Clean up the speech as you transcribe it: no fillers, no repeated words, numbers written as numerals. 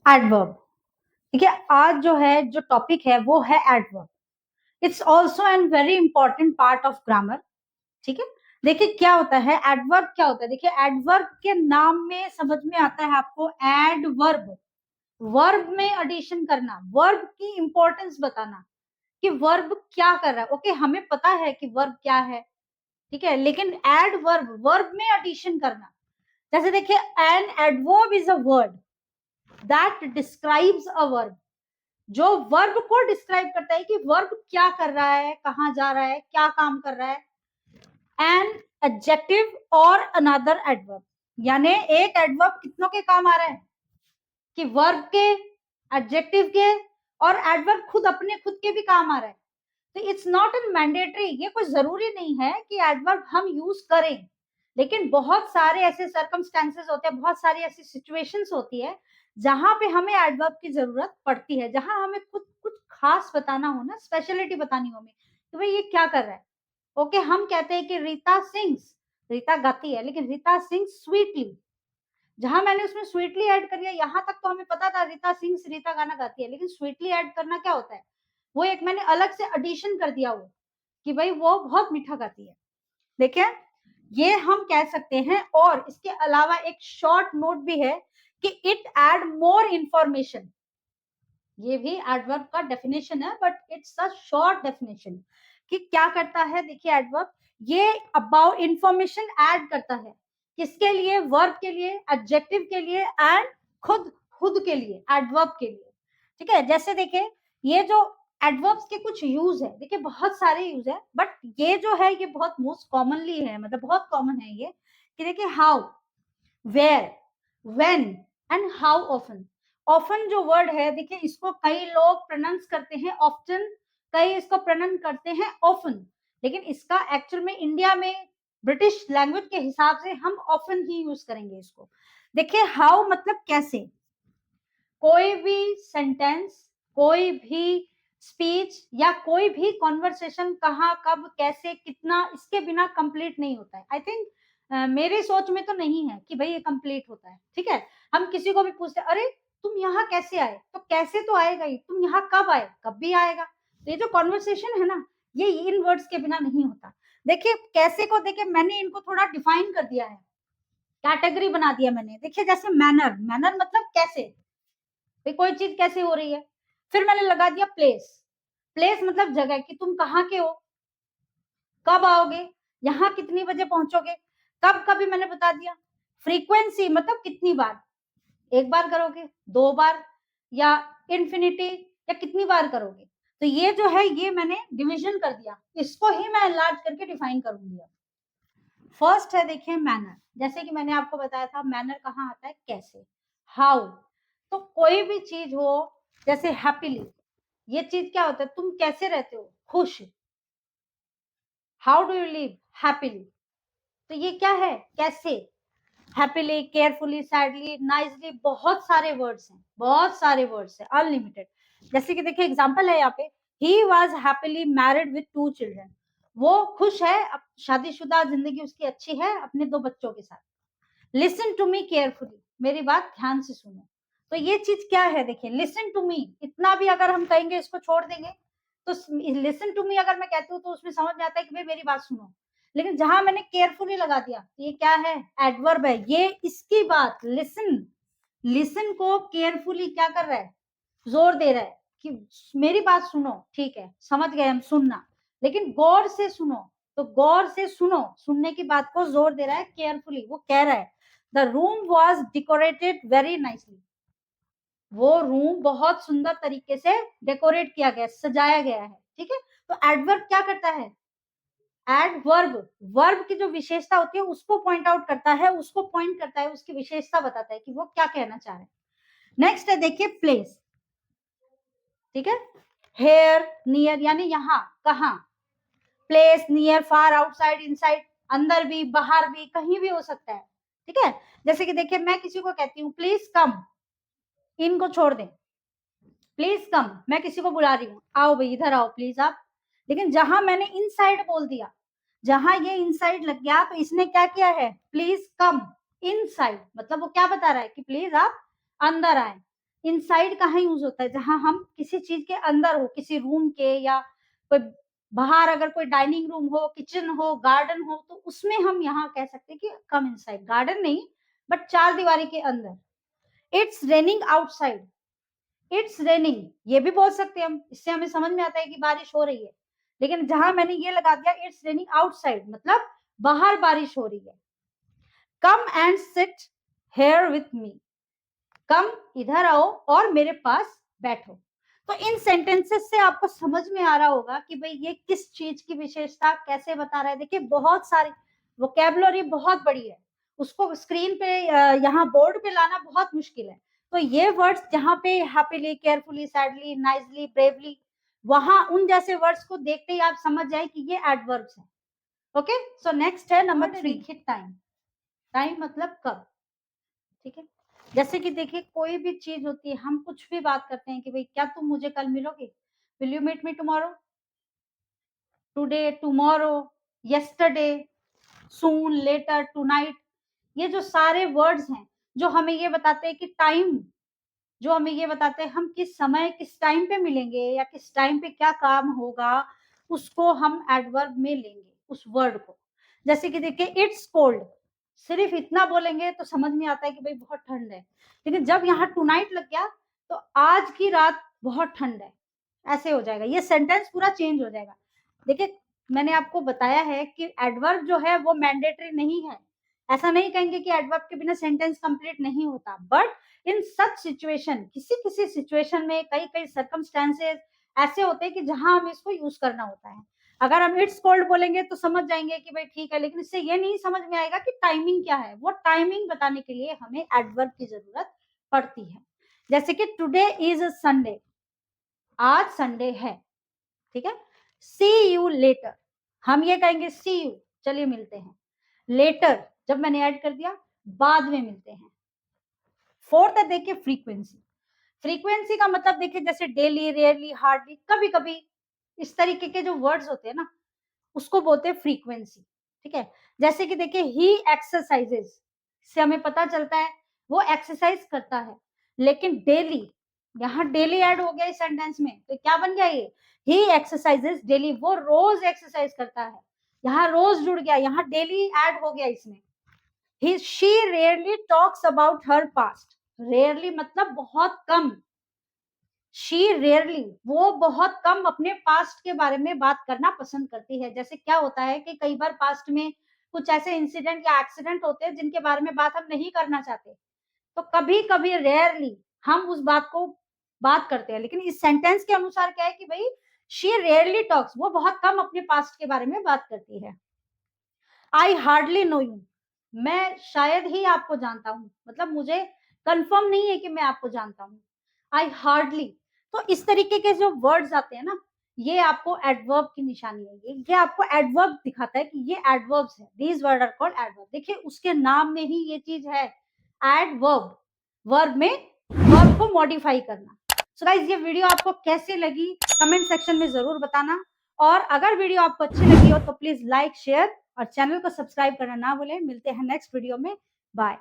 Adverb. ठीक है, आज जो है जो टॉपिक है वो है adverb. It's also an very important part of grammar. ठीक है, देखिए क्या होता है एडवर्ब, क्या होता है। देखिए एडवर्ब के नाम में समझ में आता है आपको एडवर्ब, वर्ब में एडिशन करना, वर्ब की इंपॉर्टेंस बताना कि वर्ब क्या कर रहा है। ओके, हमें पता है कि वर्ब क्या है, ठीक है, लेकिन एडवर्ब, वर्ब में एडिशन करना। जैसे देखिए an adverb is a word that describes a verb, जो वर्ब को डिस्क्राइब करता है कि वर्ब क्या कर रहा है, कहां जा रहा है, क्या काम कर रहा है। एन एडजेक्टिव और अनदर एडवर्ब, यानी एक एडवर्ब कितनों के काम आ रहा है कि वर्ब के, एडजेक्टिव के और एडवर्ब खुद अपने खुद के भी काम आ रहा है। तो इट्स नॉट एन मैंडेटरी, ये कोई जरूरी नहीं है कि एडवर्ब हम यूज करें, लेकिन बहुत सारे ऐसे सर्कमस्टेंसेस होते हैं, बहुत सारी ऐसी सिचुएशंस होती है जहां पे हमें एडवर्ब की जरूरत पड़ती है, जहां हमें खुद कुछ खास बताना हो ना, स्पेशलिटी बतानी हो हमें कि भाई ये क्या कर रहा है। ओके, हम कहते हैं कि रीता सिंग्स, रीता गाती है, लेकिन रीता सिंग्स स्वीटली, जहां मैंने उसमें स्वीटली ऐड कर दिया, यहां तक तो हमें पता था रीता सिंग्स, रीता गाना गाती है, लेकिन स्वीटली ऐड करना क्या होता है, वो एक मैंने अलग से एडिशन कर दिया वो कि भाई वो बहुत मीठा गाती है। देखिए ये हम कह सकते हैं, और इसके अलावा एक शॉर्ट नोट भी है कि इट एड मोर इंफॉर्मेशन। ये भी एडवर्ब का डेफिनेशन है, but it's a short definition कि क्या करता है। देखिए एडवर्ब ये अबाउट इंफॉर्मेशन ऐड करता है, किसके लिए, वर्ब के लिए, एडजेक्टिव के लिए एंड खुद खुद के लिए, एडवर्ब के लिए। ठीक है, जैसे देखिए ये जो एडवर्ब्स के कुछ यूज है, देखिए बहुत सारे यूज है, बट ये जो है ये बहुत मोस्ट कॉमनली है, मतलब बहुत कॉमन है ये, कि देखिए how, where, when and how often. Often जो वर्ड है, देखिए इसको कई लोग प्रोनाउंस करते हैं ऑफ्टन, कई इसको प्रोनाउंस करते हैं ऑफन, लेकिन इसका एक्चुअल में इंडिया में ब्रिटिश लैंग्वेज के हिसाब से हम ऑफन ही यूज करेंगे इसको। देखिए हाउ मतलब कैसे, कोई भी सेंटेंस, कोई भी स्पीच या कोई भी कॉन्वर्सेशन कहाँ, कब, कैसे, कितना, इसके बिना कंप्लीट नहीं होता है। आई थिंक मेरे सोच में तो नहीं है कि भाई ये कंप्लीट होता है। ठीक है, हम किसी को भी पूछते अरे तुम यहाँ कैसे आए, तो कैसे तो आएगा ही, तुम यहाँ कब आए, कब भी आएगा। तो ये जो कॉन्वर्सेशन है ना, ये इन वर्ड्स के बिना नहीं होता। देखिए कैसे को, देखिए मैंने इनको थोड़ा डिफाइन कर दिया है, कैटेगरी बना दिया मैंने। देखिए जैसे मैनर, मैनर मतलब कैसे, भाई कोई चीज कैसे हो रही है। फिर मैंने लगा दिया प्लेस, प्लेस मतलब जगह, कि तुम कहाँ के हो, कब आओगे, यहाँ कितनी बजे पहुंचोगे, कब का भी मैंने बता दिया। फ्रीक्वेंसी मतलब कितनी बार, एक बार करोगे, दो बार, या इन्फिनिटी, या कितनी बार करोगे। तो ये जो है ये मैंने डिवीजन कर दिया, इसको ही मैं एनलार्ज करके डिफाइन करूंगी। फर्स्ट है देखिए मैनर, जैसे कि मैंने आपको बताया था मैनर कहाँ आता है, कैसे। हाउ, तो कोई भी चीज हो, जैसे हैप्पीली, ये चीज क्या होता है, तुम कैसे रहते हो, खुश। How do you live happily, तो ये क्या है, कैसे। हैप्पीली, केयरफुली, सैडली, नाइसली, बहुत सारे वर्ड्स हैं, बहुत सारे वर्ड्स हैं, अनलिमिटेड। जैसे कि देखिए एग्जांपल है यहाँ पे, he was happily married with 2 children, वो खुश है, अब शादीशुदा जिंदगी उसकी अच्छी है अपने 2 बच्चों के साथ। लिसन टू मी केयरफुली, मेरी बात ध्यान से सुनो। तो ये चीज क्या है, देखिए लिसन टू मी, इतना भी अगर हम कहेंगे इसको छोड़ देंगे, तो लिसन टू मी अगर मैं कहती हूँ तो उसमें समझ में आता है कि भाई मेरी बात सुनो। लेकिन जहां मैंने केयरफुली लगा दिया, तो ये क्या है, एडवर्ब है, ये इसकी बात, लिसन, लिसन को केयरफुली क्या कर रहा है, जोर दे रहा है कि मेरी बात सुनो, ठीक है समझ गए हम, सुनना, लेकिन गौर से सुनो। तो गौर से सुनो, सुनने की बात को जोर दे रहा है केयरफुली, वो कह रहा है the room was decorated very nicely, वो रूम बहुत सुंदर तरीके से डेकोरेट किया गया, सजाया गया है। ठीक है, तो एडवर्ब क्या करता है, एडवर्ब, वर्ब की जो विशेषता होती है उसको पॉइंट आउट करता है, उसको पॉइंट करता है, उसकी विशेषता बताता है कि वो क्या कहना चाह रहे हैं। नेक्स्ट है देखिए प्लेस, ठीक है, हेयर, नियर यानी यहाँ, कहाँ, प्लेस, नियर, फार, आउटसाइड, इनसाइड, अंदर भी, बाहर भी, कहीं भी हो सकता है। ठीक है, जैसे कि देखिए मैं किसी को कहती हूँ प्लीज कम, इनको छोड़ दें, प्लीज कम, मैं किसी को बुला रही हूँ, आओ भाई इधर आओ प्लीज आप, लेकिन जहां मैंने इनसाइड बोल दिया, जहां ये इनसाइड लग गया, तो इसने क्या किया है, प्लीज कम इनसाइड, मतलब वो क्या बता रहा है कि प्लीज आप अंदर आए। इनसाइड कहाँ यूज होता है, जहां हम किसी चीज के अंदर हो, किसी रूम के, या कोई बाहर अगर कोई डाइनिंग रूम हो, किचन हो, गार्डन हो, तो उसमें हम यहाँ कह सकते हैं कि कम इनसाइड, गार्डन नहीं बट चार दीवारी के अंदर। It's raining outside, it's raining ये भी बोल सकते हैं हम, इससे हमें समझ में आता है कि बारिश हो रही है। लेकिन जहां मैंने ये लगा दिया इट्स रेनिंग आउटसाइड, मतलब बाहर बारिश हो रही है। Come and sit here with me, come इधर आओ और मेरे पास बैठो। तो इन सेंटेंसेस से आपको समझ में आ रहा होगा कि भाई ये किस चीज की विशेषता कैसे बता रहा है। देखिए बहुत सारी वोकेबुलरी बहुत बड़ी है, उसको स्क्रीन पे यहाँ बोर्ड पे लाना बहुत मुश्किल है। तो ये वर्ड्स जहाँ पे happily, carefully, sadly, nicely, bravely, वहां उन जैसे वर्ड्स को देखते ही आप समझ जाए कि ये एडवर्ब्स हैं। ओके, सो नेक्स्ट है नंबर 3, देखिए टाइम। टाइम मतलब कब, ठीक है। जैसे कि देखिए कोई भी चीज होती है, हम कुछ भी बात करते हैं कि भाई क्या तुम मुझे कल मिलोगे, will you meet me tomorrow, today, tomorrow, yesterday, soon, later, tonight, ये जो सारे वर्ड्स हैं जो हमें ये बताते हैं कि टाइम, जो हमें ये बताते हैं हम किस समय किस टाइम पे मिलेंगे या किस टाइम पे क्या काम होगा, उसको हम एडवर्ब में लेंगे उस वर्ड को। जैसे कि देखिए इट्स कोल्ड, सिर्फ इतना बोलेंगे तो समझ में आता है कि भाई बहुत ठंड है, लेकिन जब यहाँ टू नाइट लग गया तो आज की रात बहुत ठंड है, ऐसे हो जाएगा, ये सेंटेंस पूरा चेंज हो जाएगा। देखिए मैंने आपको बताया है कि एडवर्ब जो है वो मैंडेटरी नहीं है, ऐसा नहीं कहेंगे कि एडवर्ब के बिना सेंटेंस कंप्लीट नहीं होता, बट इन सच सिचुएशन, किसी किसी सिचुएशन में कई कई सर्कमस्टेंसेस ऐसे होते हैं कि जहां हमें इसको यूज करना होता है। अगर हम इट्स कोल्ड बोलेंगे तो समझ जाएंगे कि भाई ठीक है, लेकिन इससे ये नहीं समझ में आएगा कि टाइमिंग क्या है, वो टाइमिंग बताने के लिए हमें एडवर्ब की जरूरत पड़ती है। जैसे कि टुडे इज संडे, आज संडे है, ठीक है। सी यू लेटर, हम ये कहेंगे सी यू, चलिए मिलते हैं। लेटर जब मैंने ऐड कर दिया, बाद में मिलते हैं। फोर्थ है देखिए फ्रीक्वेंसी। फ्रीक्वेंसी का मतलब देखिए जैसे डेली, रेयरली, हार्डली, कभी कभी, इस तरीके के जो वर्ड्स होते हैं ना उसको बोलते हैं फ्रीक्वेंसी, ठीक है। जैसे कि देखिए ही एक्सरसाइजेस, से हमें पता चलता है वो एक्सरसाइज करता है, लेकिन डेली, यहाँ डेली ऐड हो गया इस सेंटेंस में, तो क्या बन गया ये, ही एक्सरसाइजेस डेली, वो रोज एक्सरसाइज करता है, यहाँ रोज जुड़ गया, यहाँ डेली ऐड हो गया इसमें। she rarely talks about her past, rarely मतलब बहुत कम, she rarely वो बहुत कम अपने पास्ट के बारे में बात करना पसंद करती है। जैसे क्या होता है कि कई बार पास्ट में कुछ ऐसे इंसिडेंट या एक्सीडेंट होते हैं जिनके बारे में बात हम नहीं करना चाहते, तो कभी कभी रेयरली हम उस बात को बात करते हैं, लेकिन इस सेंटेंस के अनुसार क्या है कि भाई शी रेयरली टॉक्स, वो बहुत कम अपने पास्ट के बारे में बात करती है। आई हार्डली नो यू, मैं शायद ही आपको जानता हूं, मतलब मुझे कंफर्म नहीं है कि मैं आपको जानता हूं। आई हार्डली, तो इस तरीके के जो वर्ड्स आते हैं ना, ये आपको एडवर्ब की निशानी है, ये आपको एडवर्ब दिखाता है कि ये एडवर्ब्स है, these word are called adverb. देखिए उसके नाम में ही ये चीज है, एडवर्ब, वर्ब में वर्ब को मॉडिफाई करना। सो गाइस ये वीडियो आपको कैसे लगी कमेंट सेक्शन में जरूर बताना, और अगर वीडियो आपको अच्छी लगी हो तो प्लीज लाइक, शेयर और चैनल को सब्सक्राइब करना ना भूलें। मिलते हैं नेक्स्ट वीडियो में, बाय।